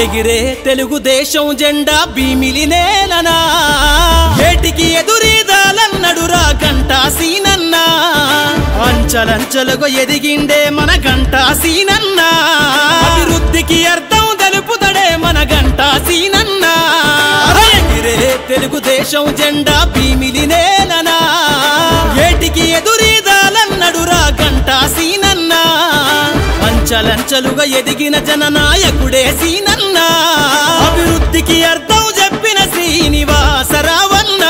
ఎగిరే తెలుగుదేశం జెండా భీమిలి నేలనా ఏటికి ఎదురీదాలన్నడురా గంటా సీనన్న అంచలంచలుగా ఎదిగిండే మన గంటా సీనన్న అభివృద్ధికి అర్థం తెలుపుతడే మన గంటా సీనన్న ఎగిరే తెలుగుదేశం జెండా భీమిలి నేలనా ఏటికి ఎదురీదాలన్నడురా గంటా సీనన్న అంచలంచలుగా ఎదిగిన జననాయకుడే సీనన్న అభివృద్ధికి అర్థం చెప్పిన శ్రీనివాసరావన్న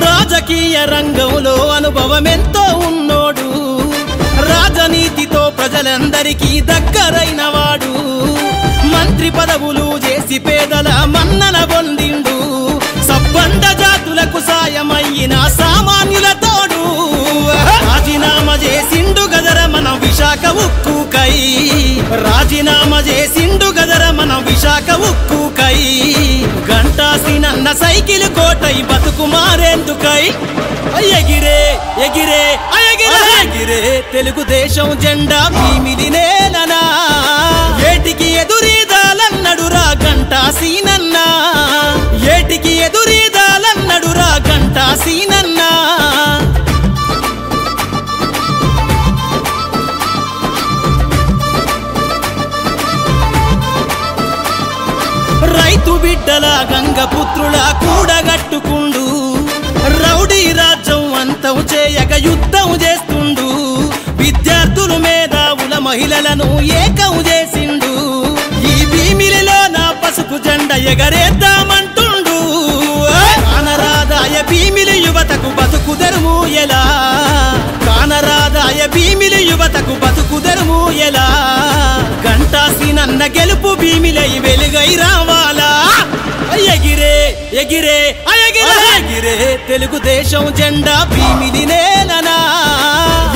రాజకీయ రంగంలో అనుభవమెంతో ఉన్నోడు రాజనీతితో ప్రజలందరికీ దగ్గరైన వాడు మంత్రి పదవులు చేసి పేదల మన్నన పొందిండు సబ్బండ జాతులకు సాయమయ్యిన సామాన్యుల తోడు రాజీనామా చేసిండు గదర మన విశాఖ ఉక్కుకై రాజీనామా చేసిండు గదర మన విశాఖ ఉక్కుకై గంటా సీనన్న సైకిల్ కోటై బతుకు మారేందుకై ఎగిరే ఎగిరే ఎగిరే తెలుగుదేశం జెండా భీమిలి నేలనా ఏటికి ఎదురీదాలన్నడురా గంటా సీనన్న ఏటికి ఎదురీదాలన్నడురా గంటా సీనన్న రైతు బిడ్డల గంగపుత్రుల కూడగట్టుకుండు రౌడీ రాజ్యం అంతం చేయక యుద్ధం చేస్తుండు విద్యార్థులు మేధావుల మహిళలను ఏకం చేసిండు ఈ భీమిలిలో నా పసుపు జెండ ఎగరేద్దామంటుండు కానరాదాయ భీమిలి యువతకు బతుకు తెరుము ఎలా కానరాదాయ భీమిలి యువతకు బతుకు తెరుము ఎలా గంటా సీనన్న గెలుపు భీమిలై వెలుగై రావాలా ఎగిరే ఎగిరే ఎగిరే తెలుగుదేశం జెండా భీమిలి నేలనా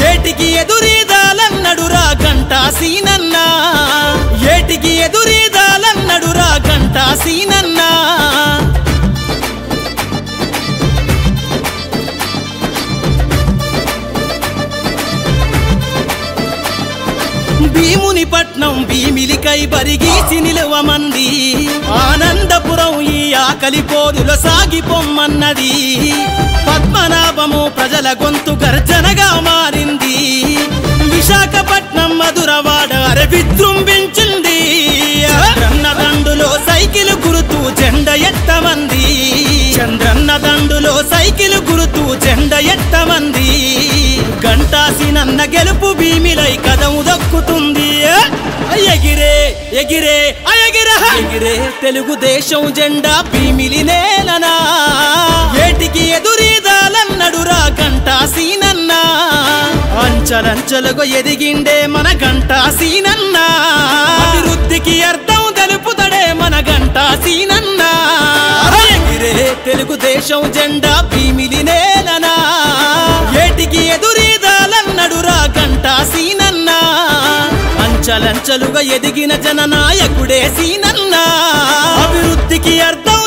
ఏటికి ఎదురీదాలన్నడురా గంటా సీనన్న ఏటికి ఎదురీదాలన్నడురా గంటా సీనన్న భీముని పట్నం భీమిలికై బరిగీసి నిలువమంది ఆనందపురం ఈ ఆకలి పోరులో సాగిపోమ్మన్నది పద్మనాభము ప్రజల గొంతు గర్జనగా మారింది విశాఖపట్నం మధురవాడ విజృంభించింది చంద్రన్న దండులో సైకిల్ గురుతూ జెండ ఎత్తమంది చంద్రన్న దండులో సైకిల్ గురుతూ జెండ ఎత్తమంది గంటా సీనన్న గెలుపు భీమిలై కదము దక్కుతుంది ఎగిరే ఎగిరే ఎగిరే తెలుగుదేశం జెండా భీమిలి నేలనా ఏటికి ఎదురీదాలన్నడురా గంటా సీనన్న అంచలంచలుగా ఎదిగిండే మన గంటా సీనన్న అభివృద్ధికి అర్థం తెలుపుతడే మన గంటా సీనన్న ఎగిరే తెలుగుదేశం జెండా భీమిలి నేలనా ఏటికి ఎదురీదాలన్నడురా గంటా సీనన్న అంచలంచలుగా ఎదిగిన జననాయకుడే సీనన్న అభివృద్ధికి అర్థం